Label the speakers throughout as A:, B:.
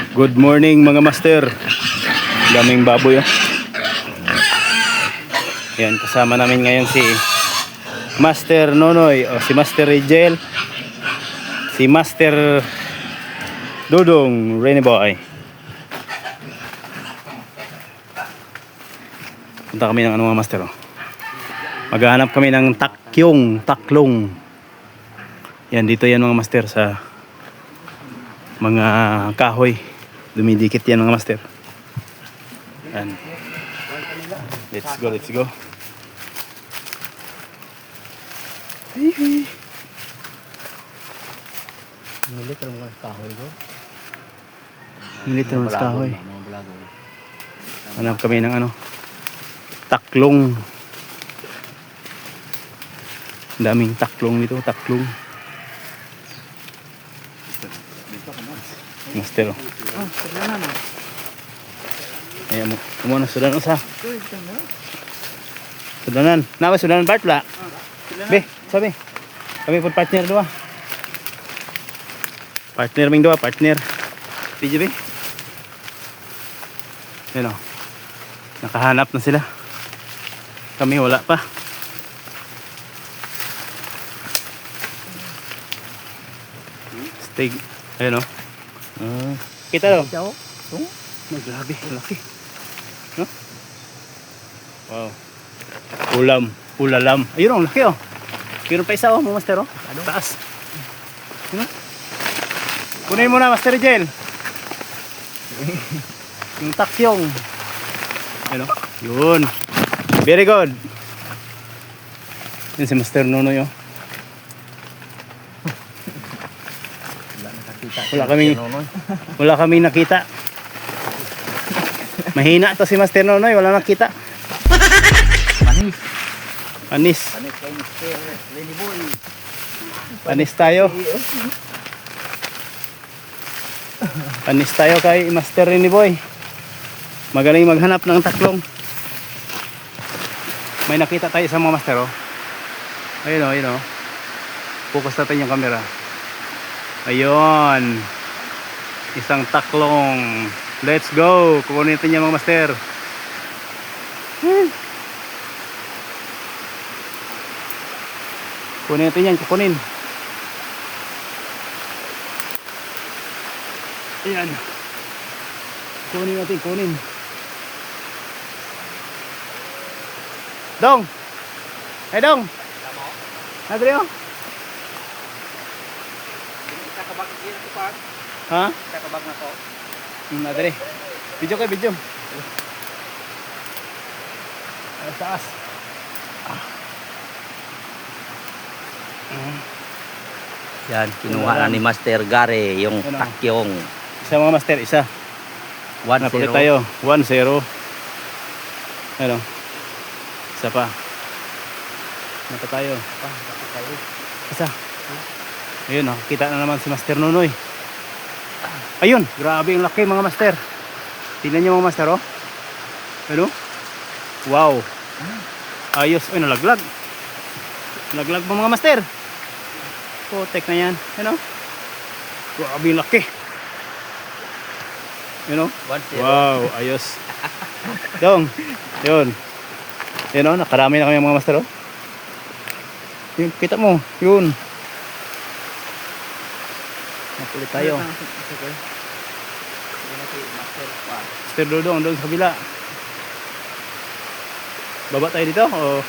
A: Good morning mga master. Daming baboy oh. Yan, kasama namin ngayon si Master Nonoy o si Master Rigel, si Master Dudong Rainy Boy. Punta kami ng mga master oh. Maghahanap kami ng taklong. Yan, dito yan mga master sa mga kahoy. Dumidikit yan mga master. Yan. Let's go.
B: Milit ang mga kahoy ko.
A: Milit ang mga kahoy. Hanap kami ng taklong. Daming taklong dito, taklong. Master. Ayan mo. Kumuna sudanan sa. Sudanan. Nawa sudanan part la. Be, sabi. Kami pun partner dua. Partner ming dua, partner. Di be. Ayan o. Nakahanap na sila. Kami wala pa. Stig. Ayan o. Kita daw. Grabe, laki. No? Wow. Ulalam. Ayun ang laki oh. Meron pa isa oh, mga master oh. Taas. Kunin mo na, Master Rigel. Yung takyong. Ayun oh. Yun. Very good. Yun si Master Nonoy oh. Wala kaming nakita. Mahina to si Master Nonoy, wala nakita. Panis. Panis tayo. Panis tayo kay Master Rainy Boy. Magaling maghanap ng taklong. May nakita tayo sa mga master oh. Ayun oh. Focus natin yung camera. Ayun. Isang taklong. Let's go. Kukunin natin yung mga master. Kunin natin yan. Kukunin. Ayan. Kunin natin. Kunin. Dong. Hey Dong. Nadri oh. Ha?
B: Kakabag na ko.
A: Nadri. Video kayo, video. Ay, taas.
B: Yan, kinuha na ni Master Gare yung
A: Ano?
B: takyong.
A: Isa mga master, isa.
B: 1-0.
A: Napulit tayo. 1-0. Ano? Isa pa. Napa tayo. Isa. Ayun oh, kita na naman si Master Nonoy. Ayun, grabe yung laki mga master. Tingnan niyo mga master oh. Ano? Wow. Ayos, ay nalaglag. Nalaglag pa mga master. Putek na yan. Ano? Grabe yung laki. You know?
B: 1-0.
A: Wow, ayos. Dong. Yun. Yun oh, nakarami na kami mga master oh. Yun, kita mo. Yun. Napulit tayo. Master Dudong doon sa kabila. Baba tayo dito o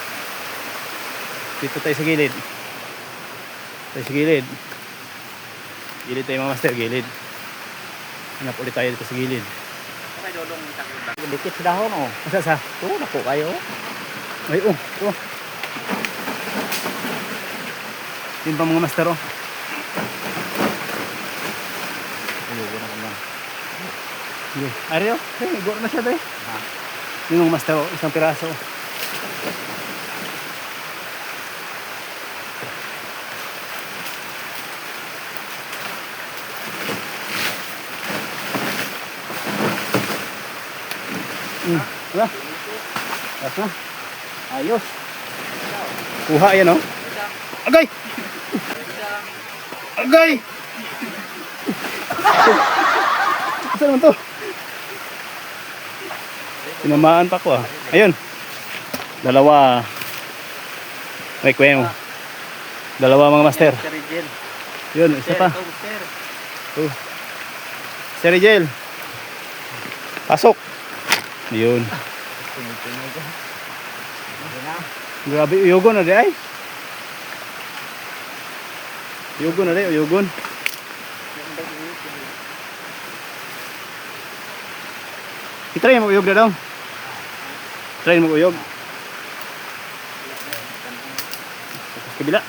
A: dito tayo sa gilid? Tayo sa gilid. Gilid tayo mga master, gilid. Hanap ulit tayo dito sa gilid.
B: Okay, Dodong. Dikit sa dahon oh.
A: Asa sa?
B: Oo, naku kayo.
A: Ay oh. Yun pa mga master oh. Ari oh, go na siya tayo. Yung mga master oh, isang piraso. Wala. Tapos na. Ayos. Kuha yan oh. Agay! Agay! Saan naman to? Tinamaan pa ko ah. Ayun. Dalawa. May kweno. Dalawa mga master.
B: Sir Rigel.
A: Yun, isa pa.
B: Sir.
A: Oh. Sir Rigel. Pasok. Yun. Grabe, uyugon na di ay. Uyugon na di, uyugon. Try mo uyog na daw. Try mo uyog. Sa kabila.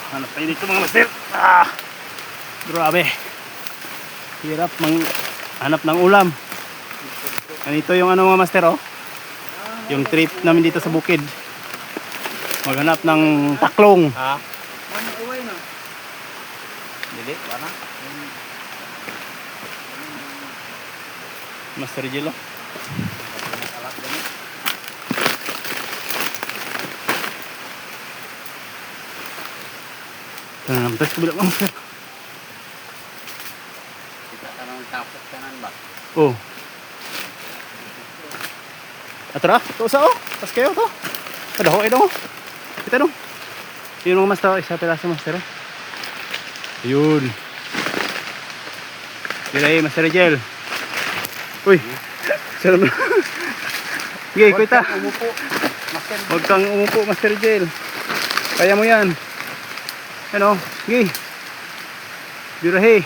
A: Hanap tayo dito mga master. Ah! Grabe. Hirap hanap ng ulam. Ganito yung ano mga master oh. Yung trip namin dito sa bukid. Maghanap ng taklong.
B: Ha? Dili, wala.
A: Master Jello. Terus ke belakang master.
B: Kita tanong tapos kanan ba?
A: Oh. Atara, to sa oh. Tas kayo to. Ada ho dong. Kita dong. Yun mga master, isa piraso master. Yun. Kira Master Rigel. Uy. Sarap na. Sige, kuita.
B: Umupo. Master.
A: Huwag kang umupo, Master Rigel. Kaya mo yan. Ano? Sige. Birahe.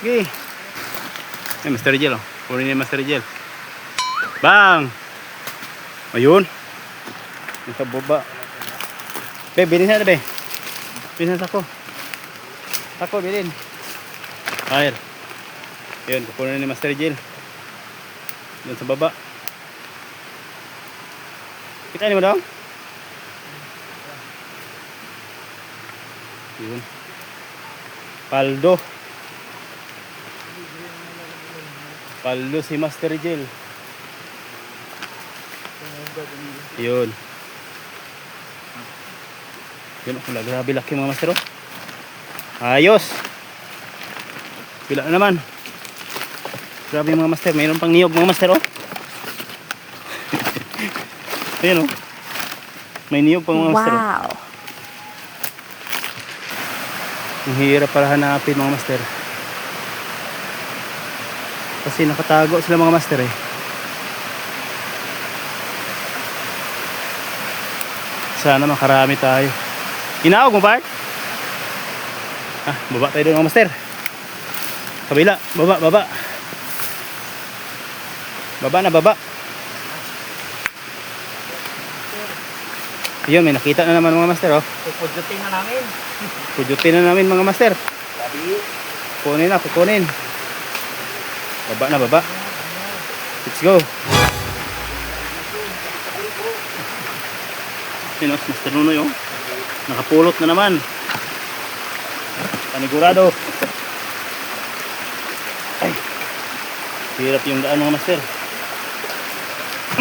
A: Sige. Eh, Master Rigel oh. Kunin niya Master Rigel. Bang! Ayun. Nasa baba. Be, bilhin na be. Bilhin na sako. Sako, bilhin. Ayer. Yun, kukunin ni Master Rigel. Doon sa baba. Kita ni mo daw? Yun. Paldo. Paldo si Master Rigel. Yun. Yun ako, grabe laki mga master oh. Ayos. Pila na naman. Grabe mga master, mayroon pang niyog mga master oh. Ayun oh. May niyog pang mga master oh.
C: Wow.
A: Ang hirap para hanapin mga master. Kasi nakatago sila mga master eh. Sana makarami tayo. Inaog mo Bart? Ah, baba tayo doon mga master. Kabila, baba. Baba na, baba. Ayun, may nakita na naman mga master oh.
B: Pupudutin na namin.
A: Pujutin na namin mga master.
B: Sabi.
A: Kukunin. Baba. Let's go. Yun oh, Master Nunoy oh. Nakapulot na naman. Panigurado. Ay. Hirap yung daan mga master.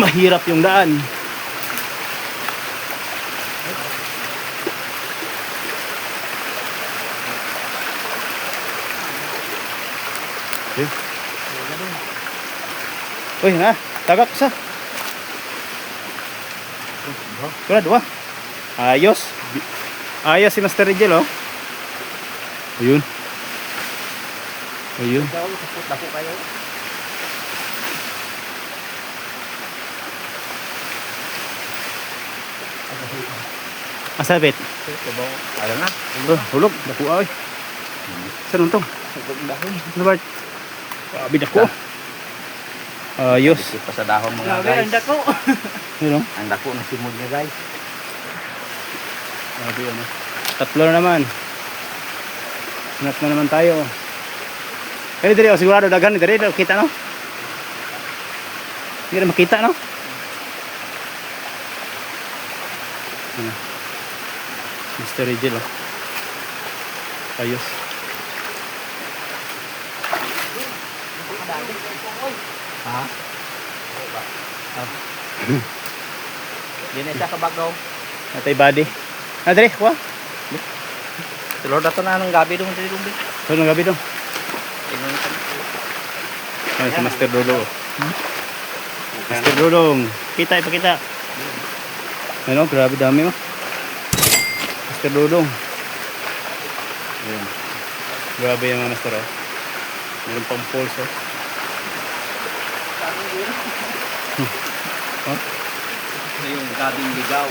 A: Mahirap yung daan. Uy, na, tagak sa. Dua. Ayos. Ayos si Master Rigel oh. Ayun.
B: Ikaw, sapot na po kayo.
A: Asabit.
B: Tubaw. Ano na?
A: Hulog, dako ay. Saan to? Ano ba? Abi dako. Ayos.
B: Dikit pa sa dahon mga guys.
C: dako.
A: Yun oh.
B: Ang dako na simod niya guys.
A: Grabe ano. Tatlo na naman. Hanap na naman tayo. Kaya dito sigurado dagan dito kita no. Hindi na makita no. Ano. Mr. Rigel oh. Ayos.
B: Ha? Di na siya kabagaw.
A: Natay body. Adre, kuha.
B: Tulor na to na ng gabi dong dito dong.
A: So, nang gabi dong.
B: Tingnan ka.
A: Ayan, si Master Dodong. Master Dodong. Kita, ipakita. Ano, grabe dami oh. Master Dodong. Ayan. Grabe yung mga master oh. Meron pang pulse oh. Oh,
B: Yung gabing ligaw.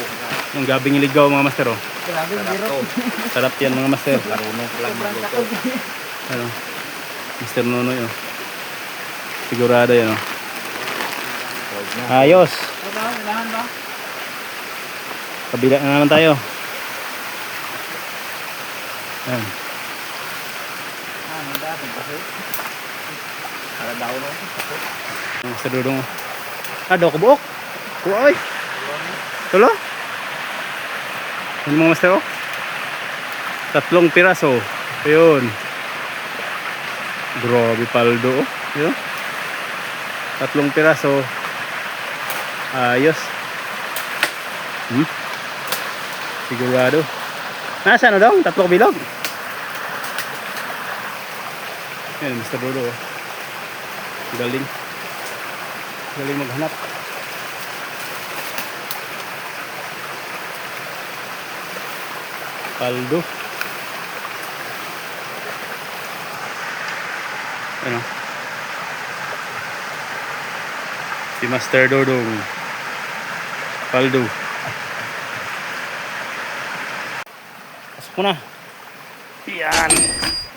A: yung gabing ligaw mga master oh.
C: Grabe,
B: Sarap
C: biro.
B: to.
A: Sarap yan mga master.
B: Marunong ko lang magluto.
A: Ano? Mr. Nonoy oh. Sigurado yan oh.
B: Huwag na.
A: Ayos.
C: Ano ba? Kailangan ba?
A: Kabila na naman tayo. Ayan.
C: Ano ba? Kasi
B: Para daw no.
A: Ang Mr. Dodong oh. Daw kubuok. Kuoy. Tulo? Ano mga master oh? 3 piraso. Ayun. Grabe paldo oh. Yun. 3 piraso. Ayos. Sigurado. Nasaan na daw? 3 bilog. Yan, Mr. Dodo. Oh. Galing. Galing maghanap. Paldo. Ano? Si Master Dodong. Paldo. Pasok mo na. Yan.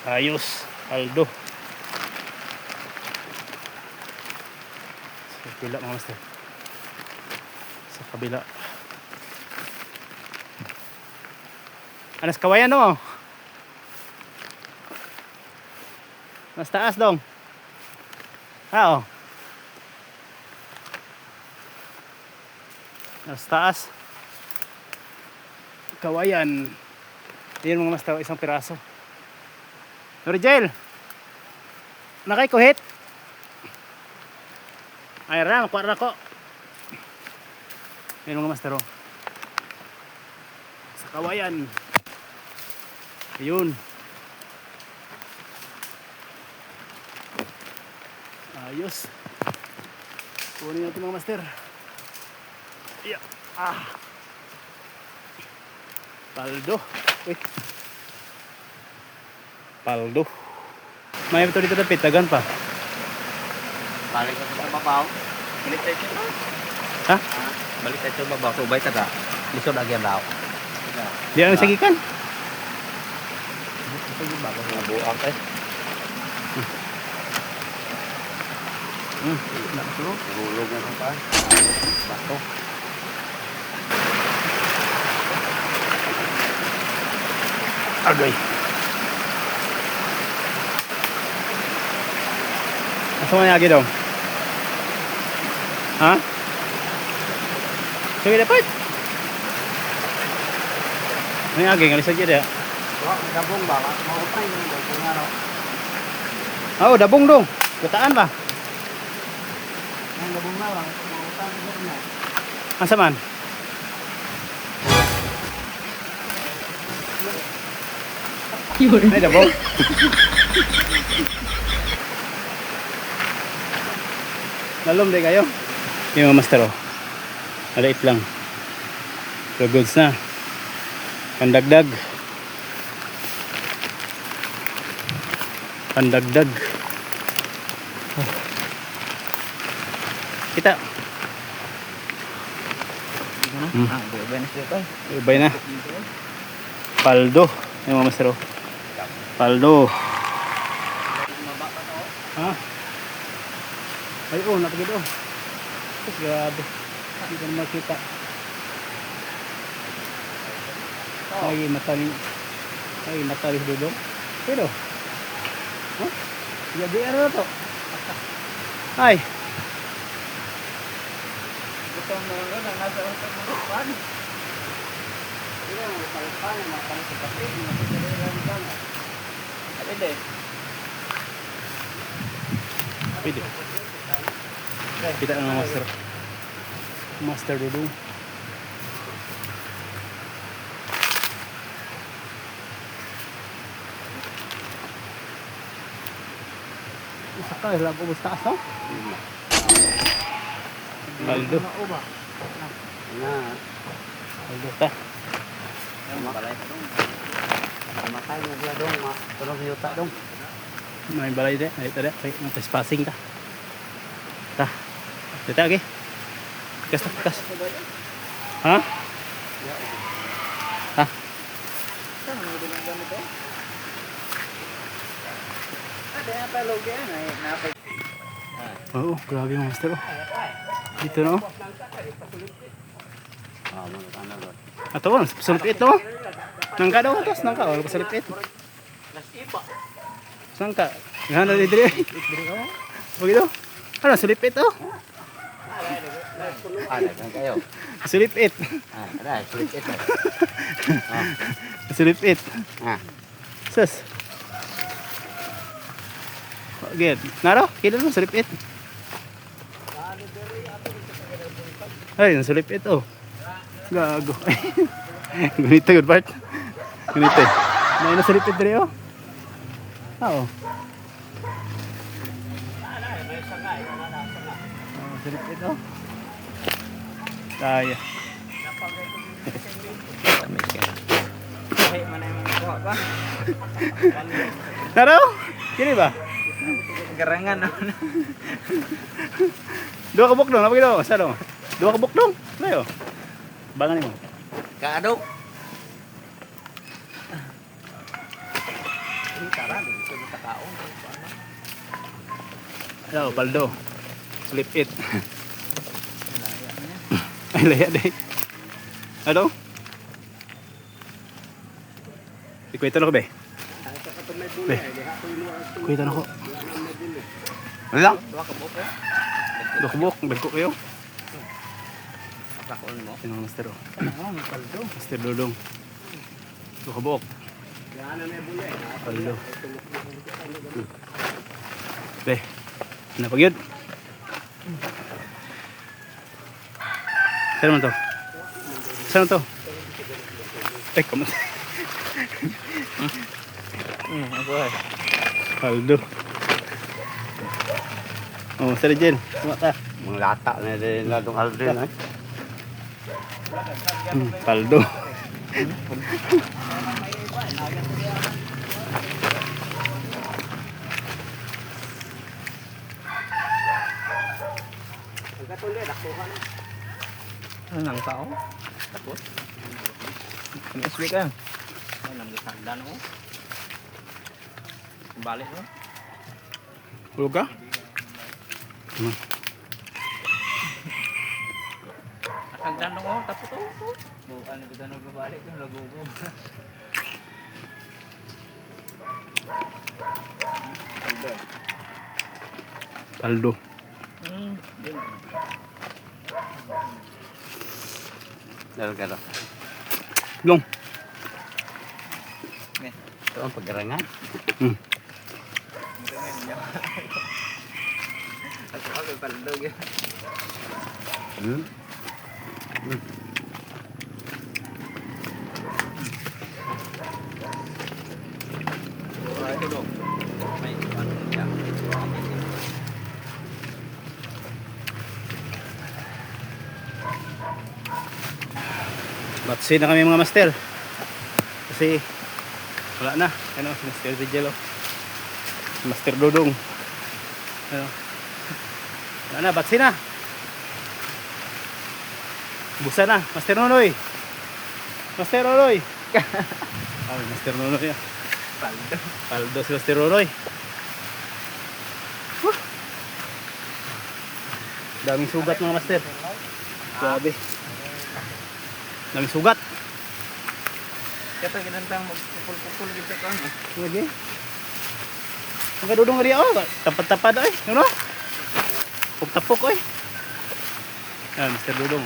A: Ayos. Paldo. Sa kabila mga master. Sa kabila. Anas kawayan no? Mas taas dong. Oo. Mas taas. Kawayan. Yan mga master, 1 piraso. Norjel. Nakay kuhit. Ay ra, makuha ra ko. Yan mga master. Oh. Sa kawayan. Ayun. Ayos. Kunin natin mga master. Yeah. Paldo. Uy. Paldo. May ito dito na pitagan pa.
B: Balik ka sa babaw. Balik tayo sa
A: Ha?
B: Balik tayo sa babaw. Subay ta ka. Lisod agyan daw.
A: Di ang sagikan.
B: Ito yung bago na buang eh. Nakatulog. Hulog na ng paan. Bato.
A: Agay. Asa mo niya daw? Ha? Sige dapat. Ano yung agi? Ngalis aja deh.
C: Gabong ba? Mautay yung gabong ano.
A: Oh, dabong dong. Gataan ba?
C: Ang gabong na lang. Mautay yung na.
A: Asa man? Ay, dabong. Nalom din kayo. Yung mga master oh. Maliit lang. So goods na. Pandagdag. Pandagdag. Oh. Kita.
B: Benes dito.
A: Ibay na. Paldo. Yung mga master oh. Paldo. Ha? Ay, oh, napagid oh. Grabe. Hindi ko na makita. Ay, mataling. Ay, mataling dudong. Pero. Huh? Jadi ano to? Ay.
C: Ito ang mga na nasa sa bukan. Ito ang palpan, mga palipati, mga pagkaliran lang. Pwede.
A: Pwede. Kita ng master. Master dudong. Isa ka, lang ubos taas, no? Paldo.
C: Na.
A: Paldo ta.
C: Balay pa dong. Matay mo bla dong, turong yuta dong.
A: May balay deh. Ay, tadi. Ay, may spacing ta. Ta. Dito, okay. Kas, kas. Ha? Ha?
C: Saan mo din ang ganito? Ada yang pelog yan ay napay.
A: Oo, grabe yung master. Oh. Dito na, oh.
C: Ah, mo kana ba.
A: Ato, sulipit, no? Nangka daw, tos. Nangka, wala pa sulipit. Nangka. Gana di diri. Begitu. Ano, sulipit, oh.
C: Ada kan kayo.
A: Sulipit.
C: Ah, ada sulit itu.
A: Sulipit.
C: Ah.
A: Sus. Gid. Naro, kilo mo sulipit. Ay, ang sulipit, oh. Gago. Ganito good part. Ganito. May na sulipit diri, oh. Oo. Sulipit, oh. Kaya.
B: Tamis ka.
C: Hey, mana yang kuha ba?
A: Naro? Kini ba?
C: Garangan.
A: Dua kabuk dong, apa gitu? Masa dong? Dua kabuk dong. Ayo. Bangan mo.
C: Kaadok. Ini tara dito sa kaon.
A: Ayo, paldo. Slip it. Ay, laya deh. Ano? Ikuita na ko, be. Be. Ikuita na ko.
C: Ano lang? Dua ka buko.
A: Dua kabuk, bagko kayo.
C: Kaon mo.
A: Sino ang master, oh?
C: Ano mo kaldo?
A: Master Dudong. Dua kabuk.
C: Yana may bule.
A: Paldo. Be. Ano pag yun? Saan mo to? Saan mo to? Ay, kamu.
C: Ako ay.
A: Paldo. Oh, Sir Jen. Tama ta.
C: Mga lata na din ladong aldrin ay.
A: Paldo.
C: Pagkatuloy nakuha na. Ano nang tao? Tapos. Ano isli ka? Ay nang gitanda no. Balik no.
A: Hulog ka? Hmm.
C: Nakagdan no tapos to. Bukan kita no balik yung lagugo.
A: Paldo.
C: Dalo ka daw.
A: Long.
C: Ito ang paggarangan.
A: Hmm.
C: Ako ako paldo yan. Ito dong. May ano niya.
A: Batsi na kami mga master. Kasi wala na. Ano, si Master Vigil, oh. Si Master Dudong. Ano. Wala na, batsi na. Busa na, Master Nonoy. Master Nonoy. Ay, Master Nonoy. Ah.
C: Paldo.
A: Paldo si Master Nonoy. Daming sugat mga master. Grabe. Daming sugat.
C: Kata ginantang magpupul-pupul gitu kan.
A: Lagi. Ang kadudong nga diya, oh. Tapad-tapad, ay. Ano? Pugtapok, ay. Yan, Master Dudong.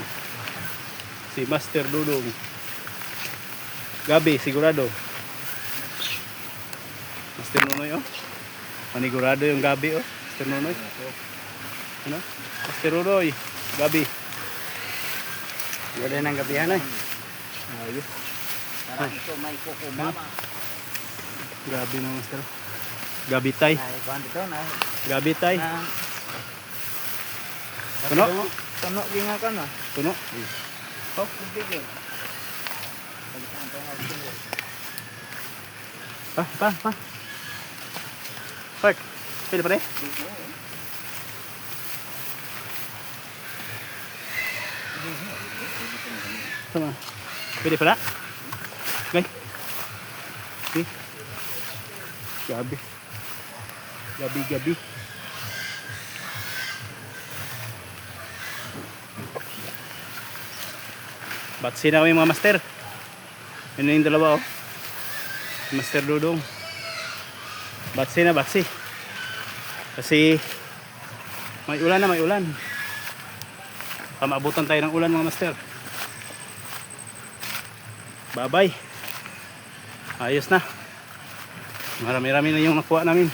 A: Si Master Dudong. Gabi, sigurado. Master Nonoy, oh. Manigurado yung Gabi, oh. Master Nonoy. Ano? Master Nonoy. Gabi.
C: Ganda ng gabihan ay.
A: Ayos.
C: Parang ito may kuko mama.
A: Grabe na, Master. Gabitay.
C: Ay, kuhan dito na.
A: Gabitay.
C: Na.
A: Tuno?
C: Tuno ginga ka na.
A: Tuno.
C: Hop, bigyan. Palitan ko ang tingin.
A: Pa. Park. Pwede pa rin? Sama. Pwede pala? Okay. Okay. Gabi. Gabi. Batsi na kami mga master. Yun na yung dalawa oh. Master Dudong. Batsi. Kasi may ulan. Pamabutan tayo ng ulan mga master. Bye-bye. Ayos na. Marami-rami na yung nakuha namin.